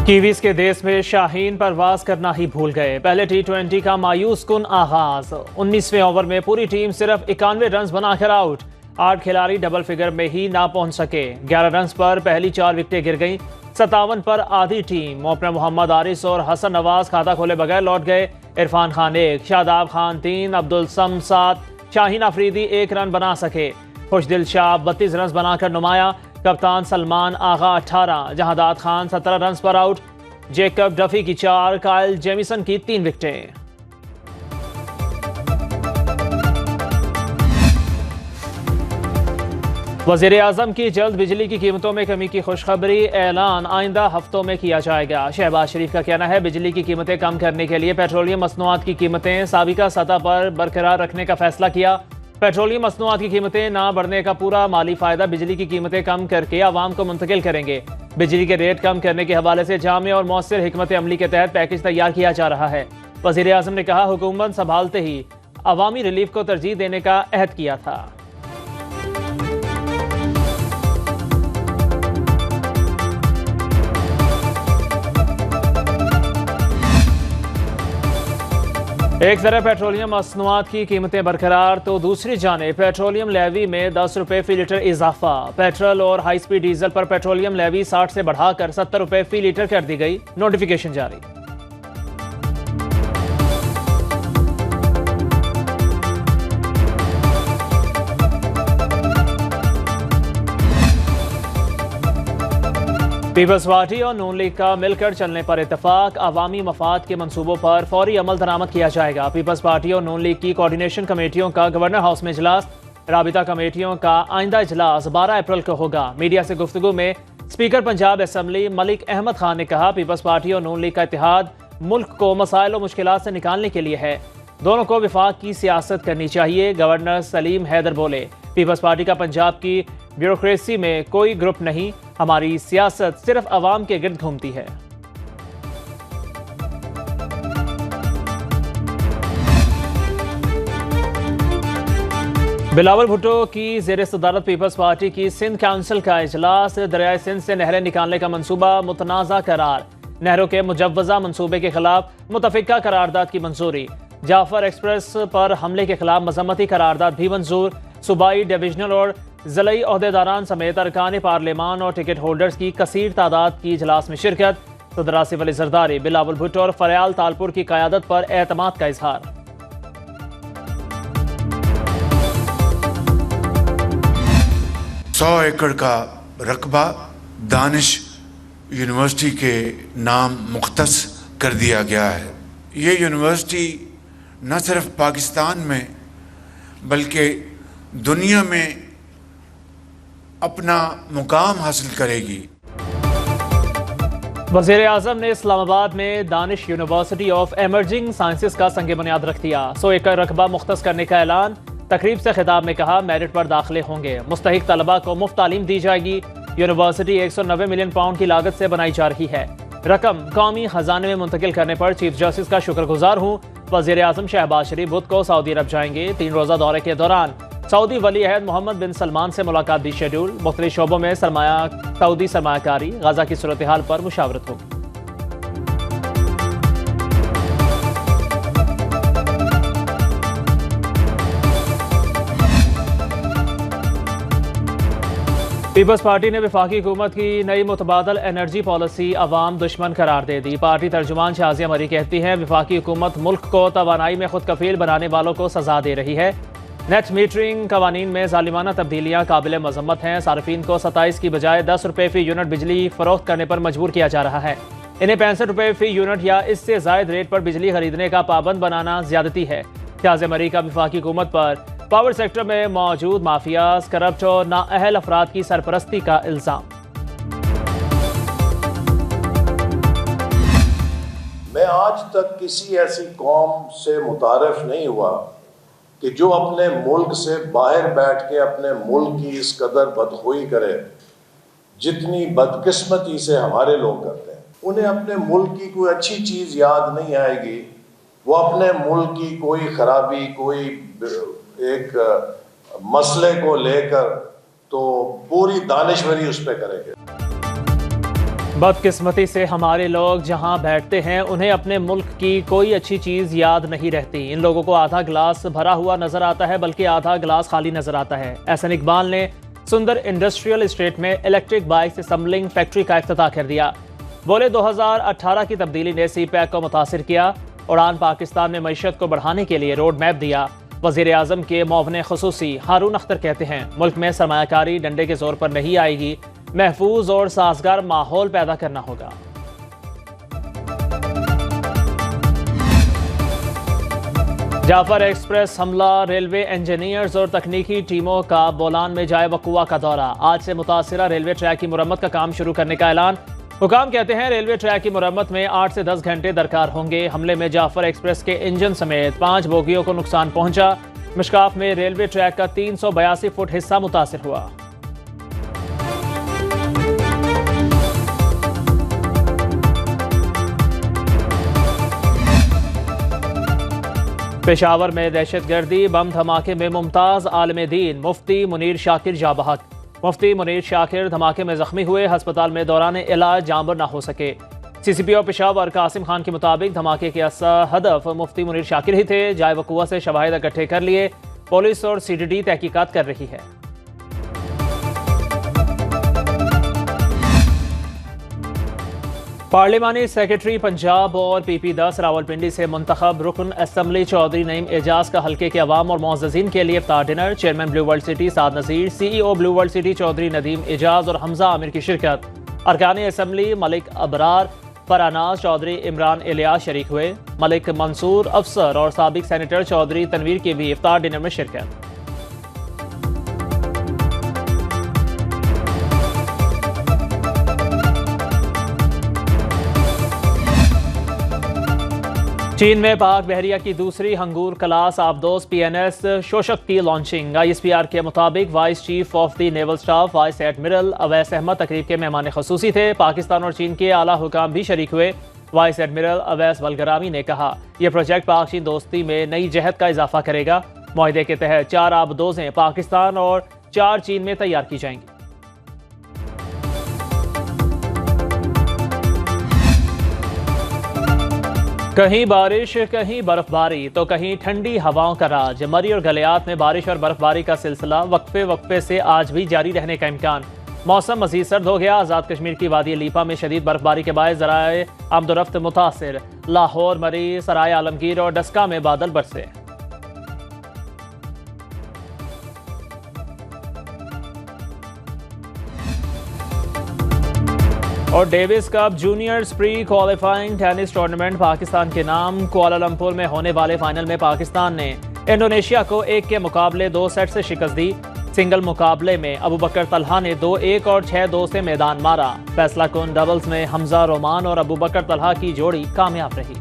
Kiwis के देश में शाहीन परवाज करना ही भूल गए। पहले T20 का मायूस कुन आगाज। 19वें ओवर में पूरी टीम सिर्फ 91 रन बनाकर आउट। 8 खिलाड़ी डबल फिगर में ही ना पहुंच सके। 11 रन पर पहली 4 विकेटें गिर गईं। 57 पर आधी टीम। ओपनर मोहम्मद आरिस और हसन नवाज खाता खोले बगैर लौट गए। इरफान खान 1, शादाब खान 3, अब्दुल सम 7, शाहीन अफरीदी 1 रन बना सके। खुशदिल शाह 32 रन बनाकर नुमाया। कप्तान सलमान आगा 18, जहादात खान 17 रन पर आउट। जेकब डफी की 4, कायल जेमिसन की 3 विकेटें। वज़ीर आज़म की जल्द बिजली की कीमतों में कमी की खुशखबरी। ऐलान आइंदा हफ्तों में किया जाएगा। शहबाज शरीफ का कहना है बिजली की कीमतें कम करने के लिए पेट्रोलियम मसनूआत की कीमतें साबिका सतह पर बरकरार रखने का फैसला किया। पेट्रोलियम मसनूआत की कीमतें ना बढ़ने का पूरा माली फायदा बिजली की कीमतें कम करके आवाम को मुंतकिल करेंगे। बिजली के रेट कम करने के हवाले से जामे और मौसर हिकमत अमली के तहत पैकेज तैयार किया जा रहा है। वज़ीर आज़म ने कहा हुकूमत संभालते ही अवामी रिलीफ को तरजीह देने का अहद किया था। एक तरफ पेट्रोलियम मसनूआत की कीमतें बरकरार तो दूसरी जानिब पेट्रोलियम लेवी में 10 रुपये फी लीटर इजाफा। पेट्रोल और हाई स्पीड डीजल पर पेट्रोलियम लेवी 60 से बढ़ाकर 70 रुपये फी लीटर कर दी गई। नोटिफिकेशन जारी। पीपल्स पार्टी और नून लीग का मिलकर चलने पर इत्तेफाक। अवामी मफाद के मंसूबों पर फौरी अमल दरामद किया जाएगा। पीपल्स पार्टी और नून लीग की कोऑर्डिनेशन कमेटियों का गवर्नर हाउस में इजलास। राबिता कमेटियों का आइंदा इजलास 12 अप्रैल को होगा। मीडिया से गुफ्तगू में स्पीकर पंजाब असम्बली मलिक अहमद खान ने कहा पीपल्स पार्टी और नून लीग का इत्तेहाद मुल्क को मसाइल और मुश्किलात से निकालने के लिए है। दोनों को विफाक की सियासत करनी चाहिए। गवर्नर सलीम हैदर बोले पीपल्स पार्टी का पंजाब की ब्यूरोक्रेसी में कोई ग्रुप नहीं, हमारी सियासत सिर्फ अवाम के गिर्द घूमती है। बिलावल भुट्टो की ज़ेर सदारत पीपल्स पार्टी की सिंध काउंसिल का इजलास। दरियाए सिंध से नहरें निकालने का मंसूबा मुतनाज़ा करार। नहरों के मुजव्वज़ा मंसूबे के खिलाफ मुतफिका करारदाद की मंजूरी। जाफर एक्सप्रेस पर हमले के खिलाफ मजम्मती करारदाद भी मंजूर। सूबाई डिविजनल और ज़िलई ओहदेदारान समेत अरकान पार्लियामान और टिकट होल्डर्स की कसीर तादाद की इजलास में शिरकत। सदर आसिफ अली जरदारी, बिलावल भुट्टो और फरयाल तालपुर की क़यादत पर एतमाद का इजहार। 100 एकड़ का रकबा दानिश यूनिवर्सिटी के नाम मुख्तस कर दिया गया है। ये यूनिवर्सिटी न सिर्फ पाकिस्तान में बल्कि दुनिया में अपना मुकाम हासिल करेगी। वज़ीर आज़म ने इस्लामाबाद में Danish university of emerging sciences का संग बुनियाद रख दिया। 100 एकड़ रकबा मुख्तस करने का ऐलान। तकरीब से खिताब में कहा मेरिट पर दाखिले होंगे। मुस्तहिक तलबा को मुफ्त तालीम दी जाएगी। यूनिवर्सिटी 190 मिलियन पाउंड की लागत से बनाई जा रही है। रकम कौमी खजाने में मुंतकिल करने पर चीफ जस्टिस का शुक्रगुजार हूँ। वज़ीर आज़म शहबाज शरीफ बुध को सऊदी अरब जाएंगे। 3 रोज़ा दौरे के दौरान सऊदी वली अहद मोहम्मद बिन सलमान से मुलाकात भी शेड्यूल। मुख्तलिफ शोबों में सऊदी सरमायाकारी, गाजा की सूरत हाल पर मुशावरत होगी। पीपल्स पार्टी ने वफाकी हुकूमत की नई मुतबादल एनर्जी पॉलिसी अवाम दुश्मन करार दे दी। पार्टी तर्जुमान शाजिया मरी कहती है वफाकी हुकूमत मुल्क को तवानाई में खुद कफील बनाने वालों को सजा दे रही है। नेट मीटरिंग कवानीन में जालिमाना तब्दीलियाँ काबिल मजम्मत हैं। सार्फिन को 27 की बजाय 10 रुपये फी यूनिट बिजली फरोख्त करने पर मजबूर किया जा रहा है। इन्हें 65 रुपये फी यूनिट या इससे जायद रेट पर बिजली खरीदने का पाबंद बनाना ज्यादती है। शाजिया मरी का वफाकी हुकूमत पर पावर सेक्टर में मौजूद माफियाज, करप्ट और नाअहल अफराद की सरपरस्ती का इल्जाम। मैं आज तक किसी ऐसी कौम से मुतारिफ नहीं हुआ कि जो अपने मुल्क से बाहर बैठ के अपने मुल्क की इस कदर बदखुई करे जितनी बदकिस्मती से हमारे लोग करते हैं। उन्हें अपने मुल्क की कोई अच्छी चीज़ याद नहीं आएगी। वो अपने मुल्क की कोई खराबी, कोई एक मसले को लेकर तो पूरी दानिशवरी उस पर करेंगे। बदकिस्मती से हमारे लोग जहां बैठते हैं उन्हें अपने मुल्क की कोई अच्छी चीज़ याद नहीं रहती। इन लोगों को आधा गिलास भरा हुआ नजर आता है बल्कि आधा गिलास खाली नजर आता है। एहसन इकबाल ने सुंदर इंडस्ट्रियल एस्टेट में इलेक्ट्रिक बाइक असम्बलिंग फैक्ट्री का इफ्तिताह कर दिया। बोले 2018 की तब्दीली ने CPEC को मुतासिर किया। उड़ान पाकिस्तान में मईशत को बढ़ाने के लिए रोड मैप दिया। वज़ीर आज़म के मुआविन ख़ुसूसी हारून अख्तर कहते हैं मुल्क में सरमायाकारी डंडे के जोर पर नहीं आएगी, महफूज और साजगार माहौल पैदा करना होगा। जाफर एक्सप्रेस हमला, रेलवे इंजीनियर्स और तकनीकी टीमों का बोलान में जाए वकुआ का दौरा। आज से मुतासिरा रेलवे ट्रैक की मुरम्मत का काम शुरू करने का ऐलान। हुकाम कहते हैं रेलवे ट्रैक की मुरम्मत में 8 से 10 घंटे दरकार होंगे। हमले में जाफर एक्सप्रेस के इंजन समेत 5 बोगियों को नुकसान पहुंचा। मिशकाफ में रेलवे ट्रैक का 382 फुट हिस्सा मुतासिर हुआ। पेशावर में दहशतगर्दी बम धमाके में मुमताज आलम दीन मुफ्ती मुनीर शाकिर जा बहक। मुफ्ती मुनीर शाकिर धमाके में जख्मी हुए, अस्पताल में दौरान इलाज जांबर ना हो सके। CCPO पेशावर कासिम खान के मुताबिक धमाके के हदफ मुफ्ती मुनीर शाकिर ही थे। जाए वकुआ से शवाहिद इकट्ठे कर लिए, पुलिस और CDD तहकीकात कर रही है। पार्लिमानी सेक्रेटरी पंजाब और PP10 रावलपिंडी से मुंतखब रुकन असम्बली चौधरी नईम एजाज का हल्के के अवाम और मुअज़्ज़ज़ीन के लिए इफ्तार dinner. Chairman Blue World City Saad Nazir, CEO Blue World City Chaudhry Nadeem Ejaz और हमजा आमिर की शिरकत। अरकान असम्बली मलिक अबरार, फरानाज चौधरी, इमरान इलियास शरीक हुए। मलिक मंसूर अफसर और साबिक सेनेटर चौधरी तनवीर की भी इफ्तार डिनर में शिरकत। चीन में पाक बहरिया की दूसरी हंगूर क्लास आबदोज PNS शोशक की लॉन्चिंग। ISPR के मुताबिक vice chief of the naval staff vice admiral Awais Ahmed तकरीब के मेहमान खसूसी थे। पाकिस्तान और चीन के आला हुकाम भी शरीक हुए। वाइस एडमिरल अवैस वलगरामी ने कहा यह प्रोजेक्ट पाक चीन दोस्ती में नई जहत का इजाफा करेगा। मुआहदे के तहत 4 आबदोजें पाकिस्तान और 4 चीन में तैयार की जाएंगी। कहीं बारिश, कहीं बर्फबारी तो कहीं ठंडी हवाओं का राज। मरी और गलियात में बारिश और बर्फबारी का सिलसिला वक्फे वक्फे से आज भी जारी रहने का इम्कान। मौसम मजीद सर्द हो गया। आज़ाद कश्मीर की वादी लीपा में शदीद बर्फबारी के बायस ज़राए आमदोरफ्त मुतासिर। लाहौर, मरी, सराय आलमगीर और डस्का में बादल बरसे। और Davis cup juniors pre qualifying tennis tournament Pakistan के नाम। कुआलालंपुर में होने वाले फाइनल में पाकिस्तान ने इंडोनेशिया को 1 के मुकाबले 2 सेट से शिकस्त दी। सिंगल मुकाबले में अबू बकर तलहा ने 2-1 और 6-2 से मैदान मारा। फैसला कुन डबल्स में हमजा रोमान और अबू बकर तलहा की जोड़ी कामयाब रही।